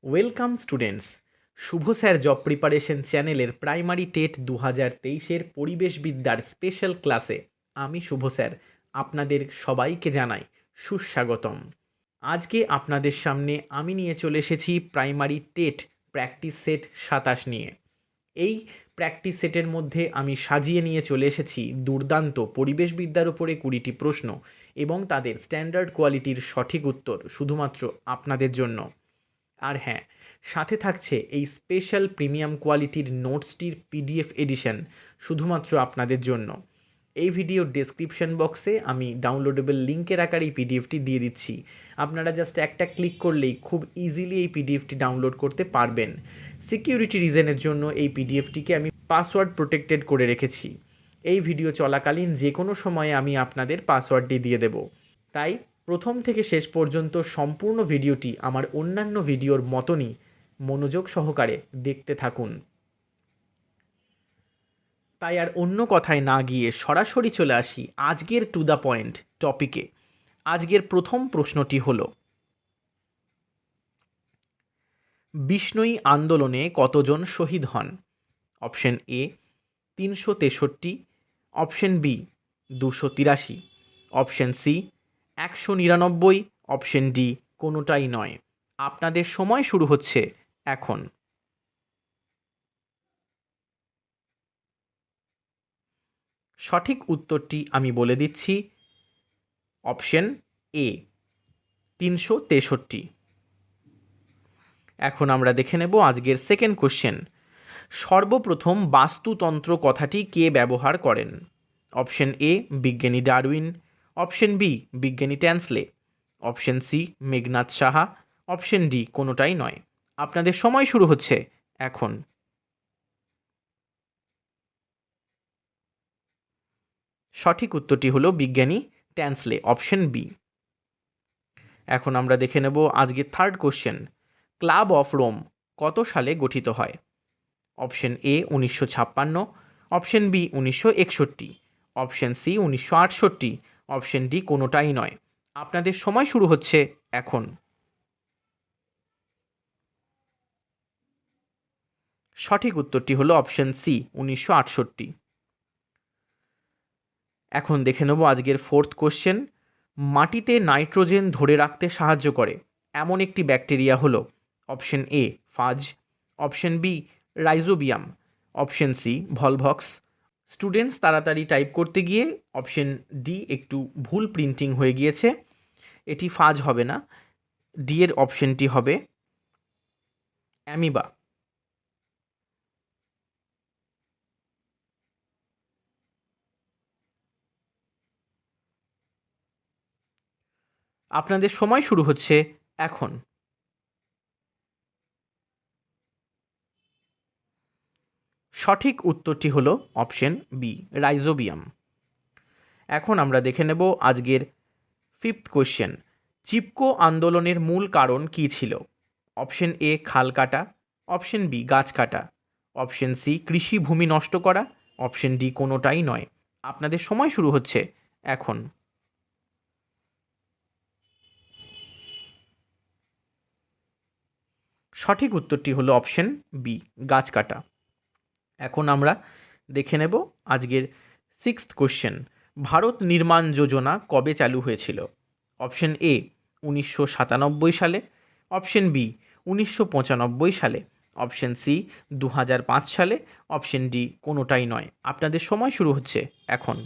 Welcome students, শুভ sir job preparation চ্যানেলের primary TET 2023-এর পরিবেশবিদ্যার special ক্লাসে আমি শুভ স্যার আপনাদের সবাইকে জানাই সুস্বাগতম। আজকে আপনাদের সামনে আমি নিয়ে চলে এসেছি প্রাইমারি টেট প্র্যাকটিস সেট 27 নিয়ে। এই প্র্যাকটিস সেটের মধ্যে আমি সাজিয়ে নিয়ে চলে এসেছি দুর্দান্ত পরিবেশবিদ্যার উপরে 20টি প্রশ্ন এবং তাদের স্ট্যান্ডার্ড কোয়ালিটির সঠিক উত্তর শুধুমাত্র আপনাদের জন্য। আর হ্যাঁ, সাথে থাকছে এই স্পেশাল প্রিমিয়াম কোয়ালিটির নোটসটির পিডিএফ এডিশন শুধুমাত্র আপনাদের জন্য। এই ভিডিওর ডেসক্রিপশন বক্সে আমি ডাউনলোডেবল লিঙ্কের আকারে এই পিডিএফটি দিয়ে দিচ্ছি। আপনারা জাস্ট একটা ক্লিক করলেই খুব ইজিলি এই পিডিএফটি ডাউনলোড করতে পারবেন। সিকিউরিটি রিজনের জন্য এই পিডিএফটিকে আমি পাসওয়ার্ড প্রোটেক্টেড করে রেখেছি। এই ভিডিও চলাকালীন যে কোনো সময়ে আমি আপনাদের পাসওয়ার্ডটি দিয়ে দেব। তাই প্রথম থেকে শেষ পর্যন্ত সম্পূর্ণ ভিডিওটি আমার অন্যান্য ভিডিওর মতনই মনোযোগ সহকারে দেখতে থাকুন। তাই আর অন্য কথায় না গিয়ে সরাসরি চলে আসি আজকের টু দ্য পয়েন্ট টপিকে। আজকের প্রথম প্রশ্নটি হল, বিষ্ণুই আন্দোলনে কতজন শহীদ হন? Option A 363, option B 283, option C 199, option D কোনোটাই নয়। আপনাদের সময় শুরু হচ্ছে এখন। সঠিক উত্তরটি আমি বলে দিচ্ছি, অপশন এ 363। এখন আমরা দেখে নেব আজকের সেকেন্ড কোশ্চেন। সর্বপ্রথম বাস্তুতন্ত্র কথাটি কে ব্যবহার করেন? অপশন এ বিজ্ঞানী ডারউইন, অপশন বি বিজ্ঞানী Tansley, option C Meghnad Saha, option D কোনোটাই নয়। আপনাদের সময় শুরু হচ্ছে এখন। সঠিক উত্তরটি হলো বিজ্ঞানী ট্যান্সলে, অপশন বি। এখন আমরা দেখে নেব আজকের third question. Club of Rome কত সালে গঠিত হয়? Option A 1956, option B 1961, option C 1968, option D কোনোটাই নয়। আপনাদের সময় শুরু হচ্ছে এখন। সঠিক উত্তরটি হলো অপশন সি 1968। এখন দেখে নেব আজকের ফোর্থ কোশ্চেন। মাটিতে নাইট্রোজেন ধরে রাখতে সাহায্য করে এমন একটি ব্যাকটেরিয়া হলো? Option A phage, option B rhizobium, option C volvox. Students তাড়াতাড়ি টাইপ করতে গিয়ে অপশন ডি একটু ভুল প্রিন্টিং হয়ে গিয়েছে, এটি ফাজ হবে না, ডি এর অপশনটি হবে অ্যামিবা। আপনাদের সময় শুরু হচ্ছে এখন। সঠিক উত্তরটি হলো অপশন বি রাইজোবিয়াম। এখন আমরা দেখে নেব আজকের ফিফথ কোশ্চেন। চিপকো আন্দোলনের মূল কারণ কী ছিল? অপশন এ খাল কাটা, অপশন বি গাছ কাটা, অপশন সি কৃষি ভূমি নষ্ট করা, অপশন ডি কোনোটাই নয়। আপনাদের সময় শুরু হচ্ছে এখন। সঠিক উত্তরটি হলো অপশন বি গাছ কাটা। এখন আমরা দেখে নেব আজকের সিক্সথ কোশ্চেন। ভারত নির্মাণ যোজনা কবে চালু হয়েছিল? অপশন এ 1997 সালে, অপশন বি 1995 সালে, অপশন সি 2005 সালে, অপশন ডি কোনোটাই নয়। আপনাদের সময় শুরু হচ্ছে এখন।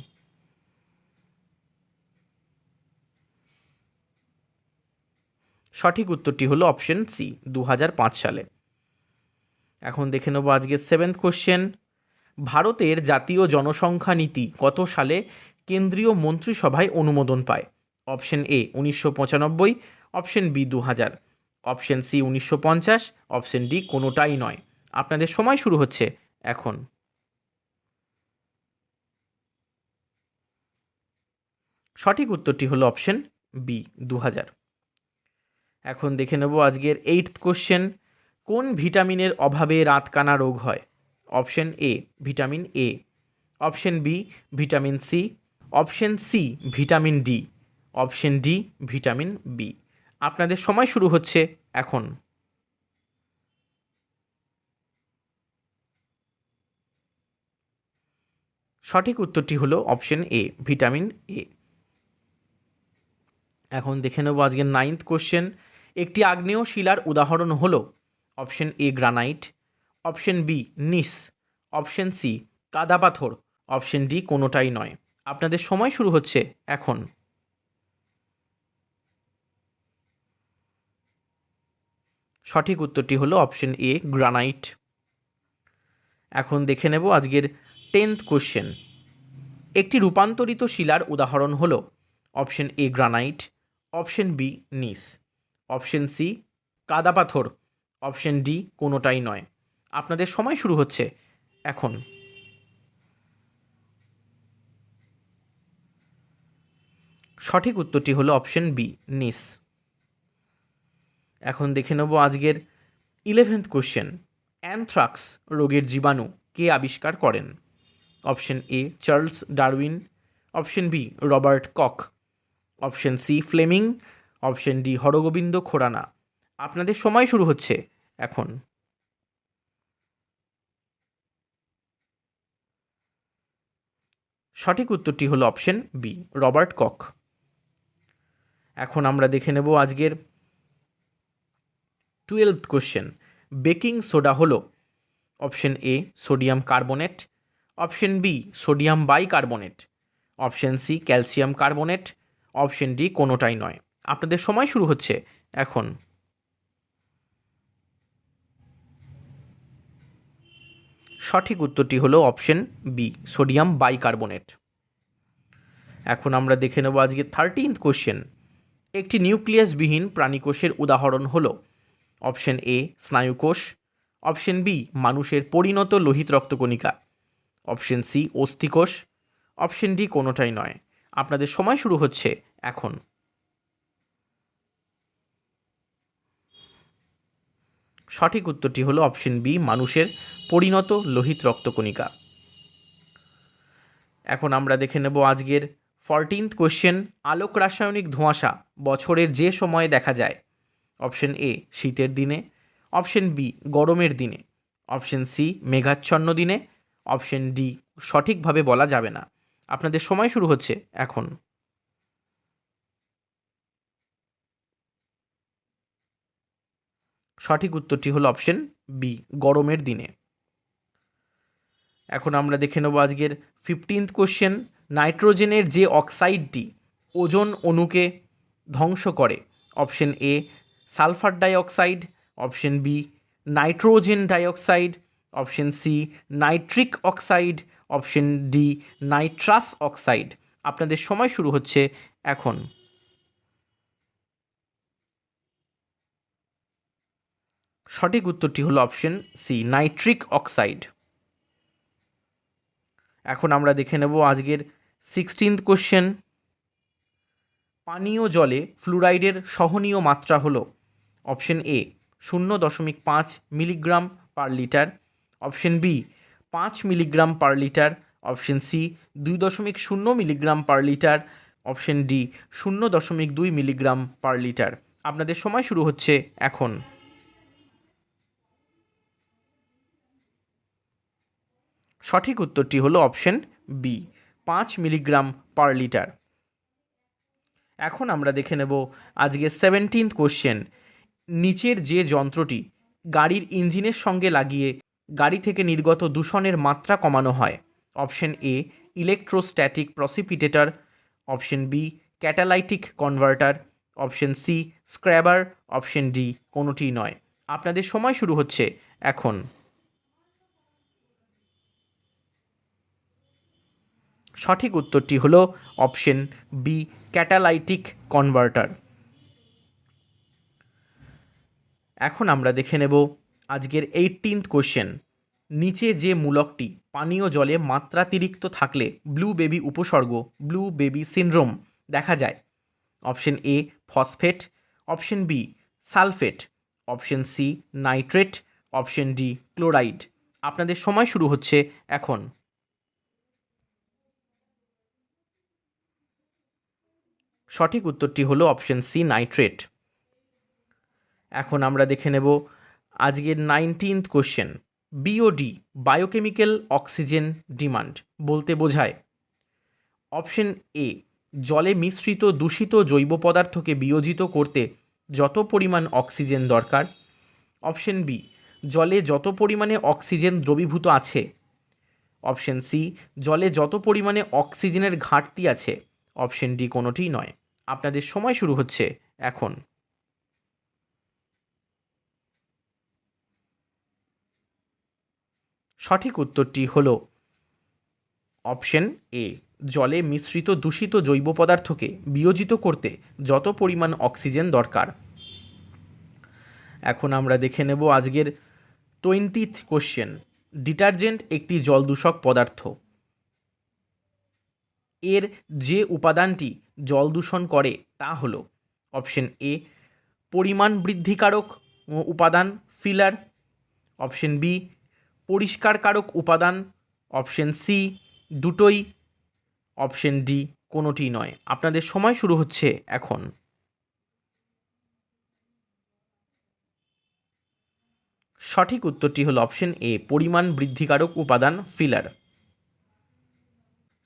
সঠিক উত্তরটি হলো অপশন সি 2005 সালে। এখন দেখে নেব আজকের সেভেন্থ কোশ্চেন। ভারতের জাতীয় জনসংখ্যা নীতি কত সালে কেন্দ্রীয় মন্ত্রিসভায় অনুমোদন পায়? Option A 1995, option B 2000, option C 1950, option D কোনোটাই নয়। আপনাদের সময় শুরু হচ্ছে এখন। সঠিক উত্তরটি হলো অপশন বি 2000। এখন দেখে নেব আজকের এইটথ কোশ্চেন। কোন ভিটামিনের অভাবে রাতকানা রোগ হয়? Option A vitamin A, option B vitamin C, option C vitamin D, option D vitamin B. আপনাদের সময় শুরু হচ্ছে এখন। সঠিক উত্তরটি হলো অপশন এ, ভিটামিন এ। এখন দেখে নেব আজকের 9th কোশ্চেন। একটি আগ্নেয় শিলার উদাহরণ হলো option A granite, option B gneiss, option C কাদা পাথর, অপশন ডি কোনোটাই নয়। আপনাদের সময় শুরু হচ্ছে এখন। সঠিক উত্তরটি হলো অপশন এ গ্রানাইট। এখন দেখে নেব আজকের 10th কোশ্চেন। একটি রূপান্তরিত শিলার উদাহরণ হলো option A granite, option B gneiss, option C কাদা পাথর, অপশন ডি কোনোটাই নয়। আপনাদের সময় শুরু হচ্ছে এখন। সঠিক উত্তরটি হলো অপশন বি নিস। এখন দেখে নেব আজকের 11th কোশ্চেন। অ্যানথ্রাক্স রোগের জীবাণু কে আবিষ্কার করেন? Option A Charles Darwin, option B Robert Koch, option C Fleming, option D Hargobind Khorana. আপনাদের সময় শুরু হচ্ছে এখন। সঠিক উত্তরটি হলো অপশন বি রবার্ট কক। এখন আমরা দেখে নেব আজকের 12th কোশ্চেন। বেকিং সোডা হলো option A sodium carbonate, option B sodium bicarbonate, option C calcium carbonate, option D কোনোটাই নয়। আপনাদের সময় শুরু হচ্ছে এখন। সঠিক উত্তরটি হলো অপশন বি সোডিয়াম বাইকার্বনেট। এখন আমরা দেখে নেব আজকে 13th কোশ্চেন। একটি নিউক্লিয়াসবিহীন প্রাণীকোষের উদাহরণ হলো অপশন এ স্নায়ুকোষ, অপশন বি মানুষের পরিণত লোহিত রক্তকণিকা, অপশন সি অস্থিকোষ, অপশন ডি কোনোটাই নয়। আপনাদের সময় শুরু হচ্ছে এখন। সঠিক উত্তরটি হলো অপশন বি মানুষের পরিণত লোহিত রক্তকণিকা। এখন আমরা দেখে নেব আজকের 14th কোশ্চেন। আলোক রাসায়নিক ধোঁয়াশা বছরের যে সময়ে দেখা যায়? অপশন এ শীতের দিনে, অপশন বি গরমের দিনে, অপশন সি মেঘাচ্ছন্ন দিনে, অপশন ডি সঠিকভাবে বলা যাবে না। আপনাদের সময় শুরু হচ্ছে এখন। সঠিক উত্তরটি হলো অপশন বি গরমের দিনে। এখন আমরা দেখে নেব আজকের 15th কোশ্চেন। নাইট্রোজেনের যে অক্সাইডটি ওজোন অণুকে ধ্বংস করে? Option A sulphur dioxide, option B nitrogen dioxide, option C nitric oxide, option D nitrous oxide. আপনাদের সময় শুরু হচ্ছে এখন। সঠিক উত্তরটি হলো অপশন সি নাইট্রিক অক্সাইড। এখন আমরা দেখে নেব আজকের 16th কোশ্চেন। পানীয় জলে ফ্লুরাইডের সহনীয় মাত্রা হলো option A 0.5 milligram per litre, option B 5 milligram per litre, option C 2.0 milligram per litre, option D 0.2 milligram per litre. আপনাদের সময় শুরু হচ্ছে এখন। সঠিক উত্তরটি হলো option B 5 milligram per litre. এখন আমরা দেখে নেব আজকে 17th কোশ্চেন। নিচের যে যন্ত্রটি গাড়ির ইঞ্জিনের সঙ্গে লাগিয়ে গাড়ি থেকে নির্গত দূষণের মাত্রা কমানো হয়? Option A electrostatic precipitator, option B catalytic converter, option C scrubber, option D কোনোটিই নয়। আপনাদের সময় শুরু হচ্ছে এখন। সঠিক উত্তরটি হলো অপশন বি ক্যাটালাইটিক কনভার্টার। এখন আমরা দেখে নেব আজকের 18th কোশ্চেন। নিচে যে মূলকটি পানীয় জলে মাত্রাতিরিক্ত থাকলে ব্লু বেবি উপসর্গ, ব্লু বেবি সিনড্রোম দেখা যায়? Option A phosphate, option B sulphate, option C nitrate, option D chloride. আপনাদের সময় শুরু হচ্ছে এখন। সঠিক উত্তরটি হলো অপশন সি নাইট্রেট। এখন আমরা দেখে নেব আজকের 19th question. BOD biochemical oxygen demand বলতে বোঝায় অপশন এ জলে মিশ্রিত দূষিত জৈব পদার্থকে বিয়োজিত করতে যত পরিমাণ অক্সিজেন দরকার। অপশন বি জলে যত পরিমাণে অক্সিজেন দ্রবীভূত আছে। অপশন সি জলে যত পরিমাণে অক্সিজেনের ঘাটতি আছে। অপশন ডি কোনোটিই নয়। আপনাদের সময় শুরু হচ্ছে এখন। সঠিক উত্তরটি হলো অপশন এ জলে মিশ্রিত দূষিত জৈব পদার্থকে বিয়োজিত করতে যত পরিমাণ অক্সিজেন দরকার। এখন আমরা দেখে নেব আজকের 20th কোশ্চেন। ডিটারজেন্ট একটি জলদূষক পদার্থ। এর যে উপাদানটি জল দূষণ করে তা হল অপশন এ পরিমাণ বৃদ্ধিকারক উপাদান ফিলার। অপশন বি পরিষ্কারকারক উপাদান। অপশন সি দুটোই। অপশন ডি কোনোটি নয়। আপনাদের সময় শুরু হচ্ছে এখন। সঠিক উত্তরটি হলো অপশন এ পরিমাণ বৃদ্ধিকারক উপাদান ফিলার।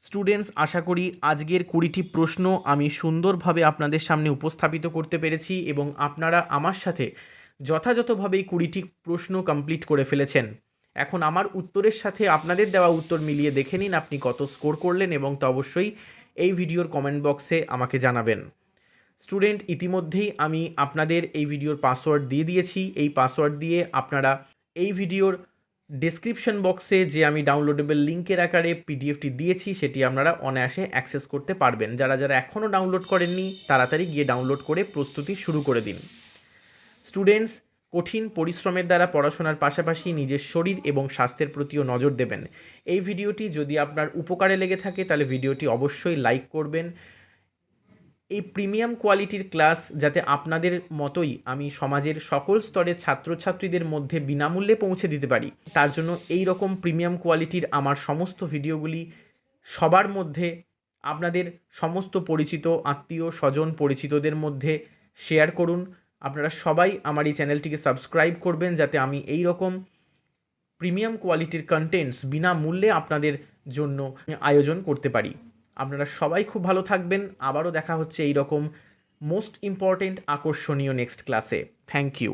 স্টুডেন্টস, আশা করি আজকের 20টি প্রশ্ন আমি সুন্দরভাবে আপনাদের সামনে উপস্থাপিত করতে পেরেছি এবং আপনারা আমার সাথে যথাযথভাবে এই 20টি প্রশ্ন কমপ্লিট করে ফেলেছেন। এখন আমার উত্তরের সাথে আপনাদের দেওয়া উত্তর মিলিয়ে দেখে নিন আপনি কত স্কোর করলেন এবং তা অবশ্যই এই ভিডিওর কমেন্ট বক্সে আমাকে জানাবেন। স্টুডেন্ট, ইতিমধ্যেই আমি আপনাদের এই ভিডিওর পাসওয়ার্ড দিয়ে দিয়েছি। এই পাসওয়ার্ড দিয়ে আপনারা এই ভিডিওর ডেসক্রিপশন বক্সে যে আমি ডাউনলোডেবল লিঙ্কের আকারে পিডিএফটি দিয়েছি সেটি আপনারা অনায়াসে অ্যাক্সেস করতে পারবেন। যারা যারা এখনও ডাউনলোড করেননি তাড়াতাড়ি গিয়ে ডাউনলোড করে প্রস্তুতি শুরু করে দিন। স্টুডেন্টস, কঠিন পরিশ্রমের দ্বারা পড়াশোনার পাশাপাশি নিজের শরীর এবং স্বাস্থ্যের প্রতিও নজর দেবেন। এই ভিডিওটি যদি আপনার উপকারে লেগে থাকে তাহলে ভিডিওটি অবশ্যই লাইক করবেন। এই প্রিমিয়াম কোয়ালিটির ক্লাস যাতে আপনাদের মতোই আমি সমাজের সকল স্তরের ছাত্রছাত্রীদের মধ্যে বিনামূল্যে পৌঁছে দিতে পারি, তার জন্য এই রকম প্রিমিয়াম কোয়ালিটির আমার সমস্ত ভিডিওগুলি সবার মধ্যে, আপনাদের সমস্ত পরিচিত আত্মীয় স্বজন পরিচিতদের মধ্যে শেয়ার করুন। আপনারা সবাই আমার এই চ্যানেলটিকে সাবস্ক্রাইব করবেন যাতে আমি এই রকম প্রিমিয়াম কোয়ালিটির কন্টেন্টস বিনামূল্যে আপনাদের জন্য আয়োজন করতে পারি। আপনারা সবাই খুব ভালো থাকবেন। আবারও দেখা হচ্ছে এই রকম মোস্ট ইম্পর্টেন্ট আকর্ষণীয় নেক্সট ক্লাসে। Thank you.